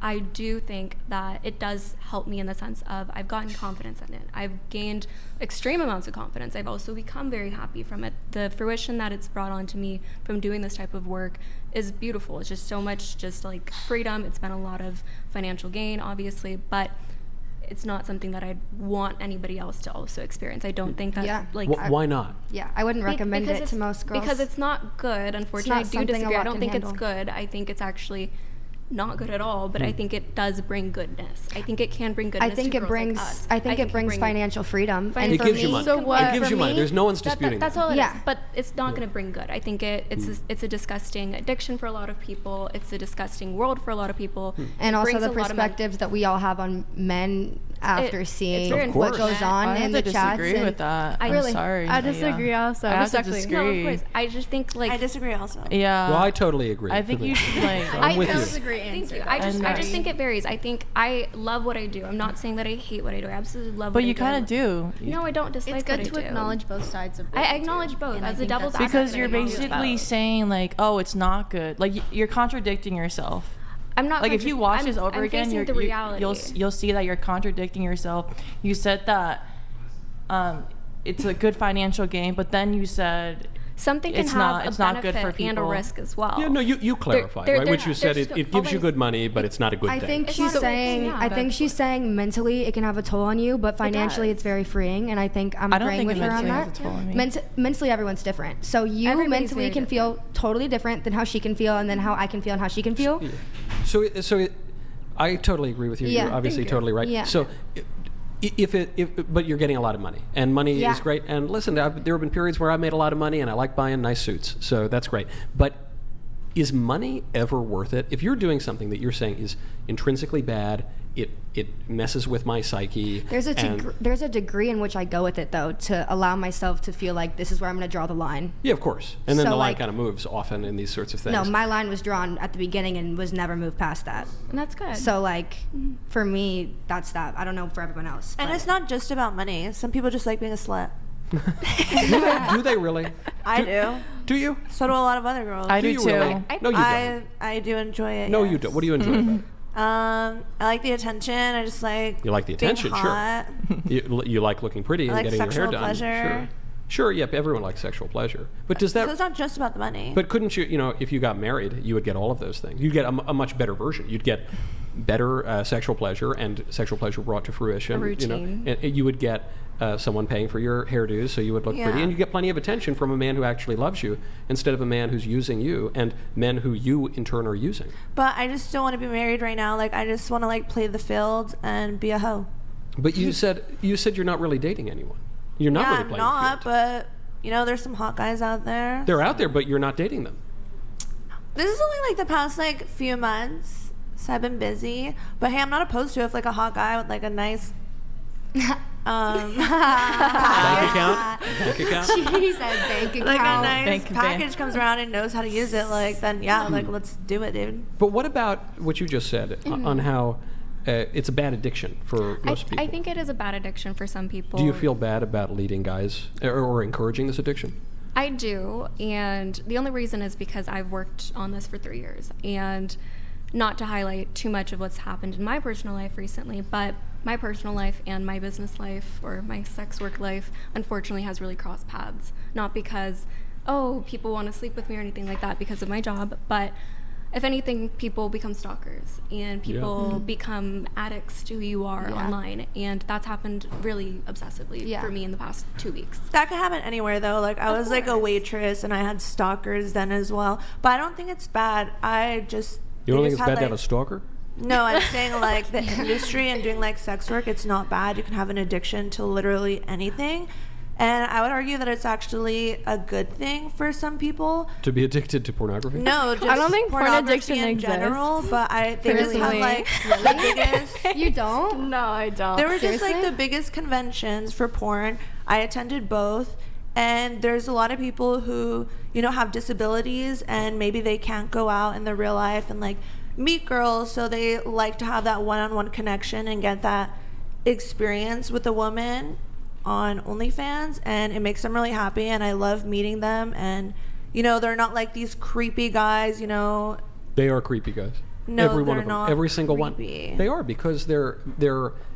I do think that it does help me in the sense of I've gotten confidence in it. I've gained extreme amounts of confidence. I've also become very happy from it. The fruition that it's brought on to me from doing this type of work is beautiful. It's just so much just like freedom. It's been a lot of financial gain, obviously, but it's not something that I'd want anybody else to also experience. I don't think that's like... Why not? Yeah, I wouldn't recommend it to most girls. Because it's not good, unfortunately. I do disagree. I don't think it's good. I think it's actually not good at all, but I think it does bring goodness. I think it can bring goodness to girls like us. I think it brings financial freedom. And it gives you money. It gives you money. There's no one's disputing that. That's all it is. But it's not going to bring good. I think it's a disgusting addiction for a lot of people. It's a disgusting world for a lot of people. And also the perspectives that we all have on men after seeing what goes on in the chats. I disagree with that. I'm sorry. I disagree also. I have to disagree. No, of course. I just think I disagree also. Yeah. Well, I totally agree. I think you should I'm with you. That was a great answer. Thank you. I just think it varies. I think I love what I do. I'm not saying that I hate what I do. I absolutely love what I do. But you kind of do. No, I don't dislike what I do. It's good to acknowledge both sides of it. I acknowledge both as a devil's advocate. Because you're basically saying like, oh, it's not good. Like you're contradicting yourself. I'm not like if you watch this over again, you'll see that you're contradicting yourself. You said that it's a good financial gain, but then you said something can have a benefit and a risk as well. Yeah, no, you clarified, right? Which you said it gives you good money, but it's not a good thing. I think she's saying mentally it can have a toll on you, but financially it's very freeing, and I think I'm agreeing with her on that. Mentally, everyone's different. So you mentally can feel totally different than how she can feel, and then how I can feel and how she can feel. So I totally agree with you. Yeah, you're obviously totally right. Yeah. So but you're getting a lot of money, and money is great. And listen, there have been periods where I made a lot of money, and I like buying nice suits, so that's great. But is money ever worth it? If you're doing something that you're saying is intrinsically bad, it messes with my psyche. There's a degree in which I go with it, though, to allow myself to feel like this is where I'm going to draw the line. Yeah, of course. And then the line kind of moves often in these sorts of things. No, my line was drawn at the beginning and was never moved past that. And that's good. So, for me, that's that. I don't know for everyone else. And it's not just about money. Some people just like being a slut. Do they really? I do. Do you? So do a lot of other girls. I do too. Really? No, you don't. I do enjoy it. No, yes. you don't. What do you enjoy about it? I like the attention. I just like. You like the attention, being hot. Sure. You like looking pretty and getting your hair done. Pleasure. Sure. Yep. Everyone likes sexual pleasure, but does that? So it's not just about the money. But couldn't you? If you got married, you would get all of those things. You'd get a much better version. You'd get better sexual pleasure and sexual pleasure brought to fruition. A routine. And you would get someone paying for your hairdos, so you would look pretty, and you get plenty of attention from a man who actually loves you, instead of a man who's using you, and men who you in turn are using. But I just don't want to be married right now. I just want to play the field and be a hoe. But you said you're not really dating anyone. You're not really playing I'm the field. but there's some hot guys out there. They're out there, but you're not dating them. This is only the past few months, so I've been busy. But hey, I'm not opposed to it if a hot guy with a nice bank account. She said bank account. A nice package comes around and knows how to use it. Then let's do it, dude. But what about what you just said on how it's a bad addiction for most people? I think it is a bad addiction for some people. Do you feel bad about leading guys or encouraging this addiction? I do, and the only reason is because I've worked on this for 3 years, and not to highlight too much of what's happened in my personal life recently, but my personal life and my business life or my sex work life unfortunately has really crossed paths. Not because, people want to sleep with me or anything like that because of my job, but if anything, people become stalkers and people become addicts to who you are online, and that's happened really obsessively for me in the past 2 weeks. That could happen anywhere though. I was a waitress and I had stalkers then as well, but I don't think it's bad. You don't think it's bad to have a stalker? No, I'm saying the industry and doing sex work, it's not bad. You can have an addiction to literally anything. And I would argue that it's actually a good thing for some people. To be addicted to pornography? No, just I don't think porn addiction in exists. general, but they just have the biggest. You don't? No, I don't. There were just the biggest conventions for porn. I attended both. And there's a lot of people who, have disabilities and maybe they can't go out in the real life and meet girls. So they like to have that one-on-one connection and get that experience with a woman on OnlyFans, and it makes them really happy, and I love meeting them. And they're not these creepy guys. They are creepy guys. No, every one they're of them, not every single creepy. one. They are, because they're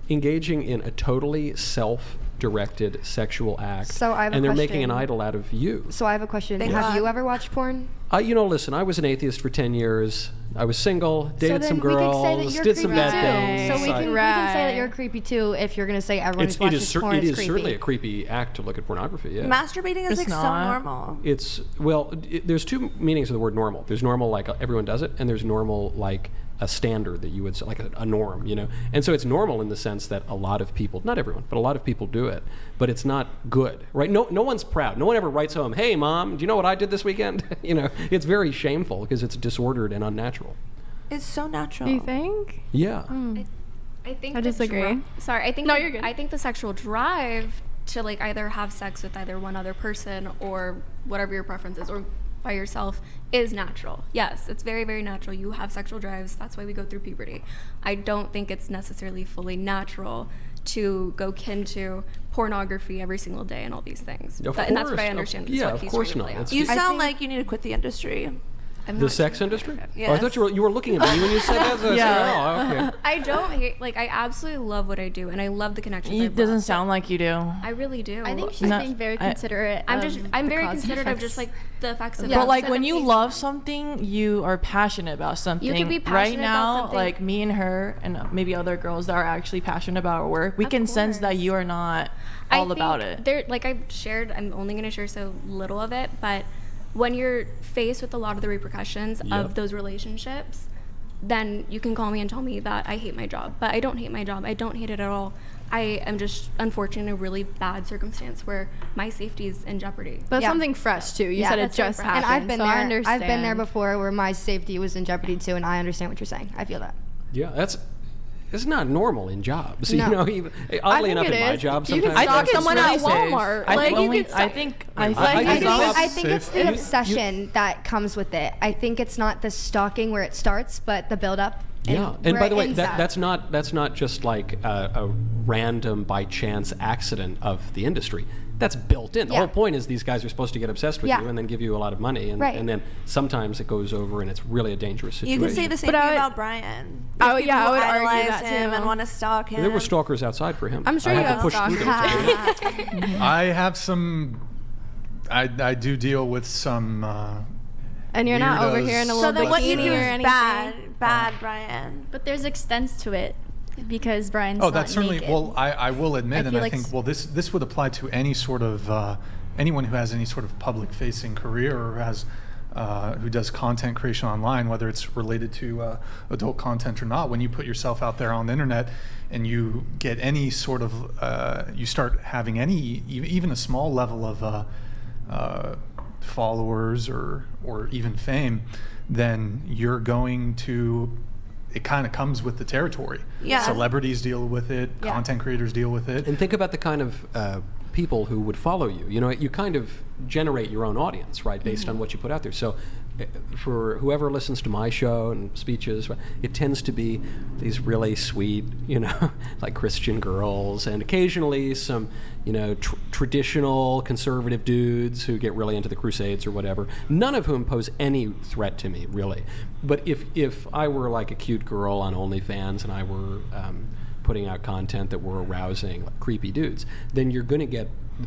engaging in a totally self-directed sexual act, So I have a and they're question. making an idol out of you. So I have a question. Thank Have God. you ever watched porn? Listen, I was an atheist for 10 years. I was single, dated so some then we could say that girls, you're did some creepy bad too. things. So we can say that Right. you're creepy too if you're gonna say everyone who watches porn It is is creepy. certainly a creepy act to look at pornography, yeah. Masturbating is It's like so not. normal. There's two meanings of the word normal. There's normal, like everyone does it, and there's normal, like a standard that you would say, like a norm, And so it's normal in the sense that a lot of people, not everyone, but a lot of people do it, but it's not good, right? No one's proud. No one ever writes home, "Hey, Mom, do you know what I did this weekend?" It's very shameful because it's disordered and unnatural. It's so natural. You think? Yeah. I think I disagree. Sorry, I think No, you're good. I think the sexual drive to like either have sex with either one other person or whatever your preference is, or by yourself, is natural. Yes, it's very, very natural. You have sexual drives. That's why we go through puberty. I don't think it's necessarily fully natural to go kin to pornography every single day and all these things. Of And that's what I course. understand. Yeah, what of he's course trying to not. lay out. It's You I sound think- like you need to quit the industry. I'm The not sex saying industry? that. Oh, I thought you were looking at me when you said that. So I said, oh, okay. I don't hate, like, I absolutely love what I do, and I love the connections. It doesn't sound like you do. I really do. I think she's No, being very I- considerate. I'm of very the cause and considerate of effects. just like the effects of it. But like Instead when of you facing love it. something, you are passionate about something. be right passionate about now, something. like me and her and maybe other girls that are actually passionate about our work, we Of can sense that course. you are not I all about think it. There, like I've shared, I'm only going to share so little of it, but when you're faced with a lot of the repercussions Yep. of those relationships, then you can call me and tell me that I hate my job. But I don't hate my job. I don't hate it at all. I am just unfortunately in a really bad circumstance where my safety is in jeopardy. But Yeah. something fresh too. You Yeah, said it that's very just fresh. happened. And I've been so I there. understand. I've been there before where my safety was in jeopardy too, and I understand what you're saying. I feel that. Yeah, it's not normal in jobs. No. Even, I oddly think enough, it in my is. job, You can sometimes stalk it's someone really at safe. Walmart. I Like, think, you could I think I I think it's safe. the obsession that comes with it. I think it's not the stalking where it starts, but the build up. Yeah, and where by it the way, ends that's up. not just like a random by chance accident of the industry. That's built in. The Yeah. whole point is these guys are supposed to get obsessed with Yeah. you and then give you a lot of money, and, Right. and then sometimes it goes over and it's really a dangerous situation. You can say the same But thing I would- about Brian. I There's would- yeah, people I would who argue idolize that him too. and want to stalk him. There were stalkers outside for him. I'm sure I you had to have push through those. I have some. I do deal with some. And you're not over here in a Weirdos. little So then what you bikini do or is anything. bad, Brian. But there's extents to it because Brian's Oh, not that's certainly. naked. Well, I will admit, and feel I like think this would apply to any sort of anyone who has any sort of public-facing career or has who does content creation online, whether it's related to adult content or not. When you put yourself out there on the internet and you get any sort of you start having any even a small level of followers or even fame, then you're going to. It kind of comes with the territory. Yeah. Celebrities deal with it. Yeah. Content creators deal with it. And think about the kind of people who would follow you. You know, you kind of generate your own audience, right, based on what you put out there. So for whoever listens to my show and speeches, it tends to be these really sweet, like Christian girls, and occasionally some, traditional conservative dudes who get really into the Crusades or whatever, none of whom pose any threat to me, really. But if I were like a cute girl on OnlyFans and I were putting out content that were arousing like creepy dudes, then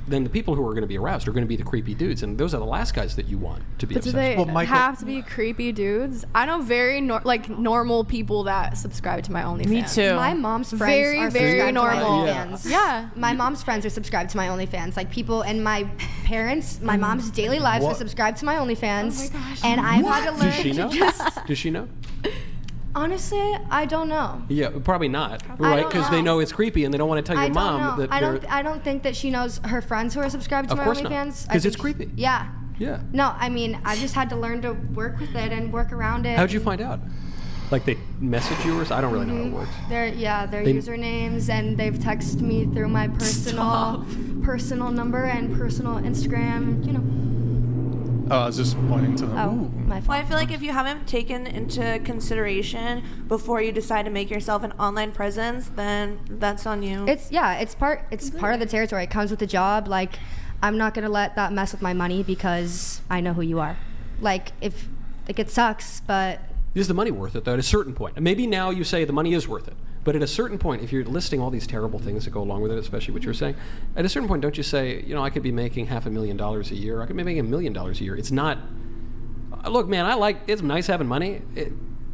then the people who are going to be aroused are going to be the creepy dudes, and those are the last guys that you want to be But do obsessed they with. Well, Michael- have to be creepy dudes? I know very normal people that subscribe to my OnlyFans. Me too. My mom's friends Very, are very subscribed normal. to my OnlyFans. Yeah. My mom's friends are subscribed to my OnlyFans. Like people and my parents, my mom's daily lives are What? subscribed to my OnlyFans. Oh my gosh. And I've had to learn Does she know? Does she know? Honestly, I don't know. Yeah, probably not, I right? don't Because they know. know it's creepy and they don't want to tell I your don't mom know. that I they're. don't think that she knows her friends who are subscribed to Of my course not. OnlyFans. I 'Cause think it's creepy. Yeah. Yeah. No, I mean, I just had to learn to work with it and work around it. How'd you find out? Like they message you or something? I don't really know how it works. Their They- usernames, and they've texted me through my personal number and personal Instagram. I was just pointing to them. Oh, my Well, fault. I feel like if you haven't taken into consideration before you decide to make yourself an online presence, then that's on you. It's part of the territory. It comes with the job. Like, I'm not gonna let that mess with my money because I know who you are. Like, it sucks, but Is the money worth it, though, at a certain point? And maybe now you say the money is worth it. But at a certain point, if you're listing all these terrible things that go along with it, especially what you're saying, at a certain point, don't you say, I could be making $500,000 a year. I could be making $1 million a year. It's not, look, man, it's nice having money.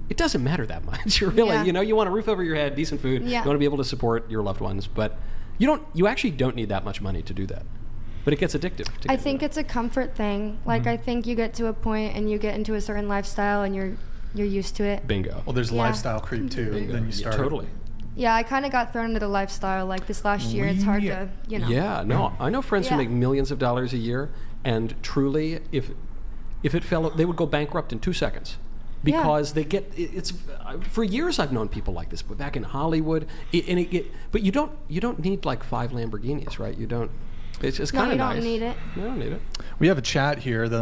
It doesn't matter that much, really. Yeah. You want a roof over your head, decent food. Yeah. You want to be able to support your loved ones. But you actually don't need that much money to do that. But it gets addictive. I think it's a comfort thing. Like, I think you get to a point and you get into a certain lifestyle and you're used to it. Bingo. Well, there's lifestyle creep too. Bingo. Then you start. Totally. Yeah, I kind of got thrown into the lifestyle like this last year. It's hard to, Yeah, no, I know friends who make millions of dollars a year, and truly, if it fell, they would go bankrupt in 2 seconds. Because they get it's for years I've known people like this, but back in Hollywood, but you don't need like 5 Lamborghinis, right? You don't. It's just kind of nice. You don't need it. You don't need it. We have a chat here that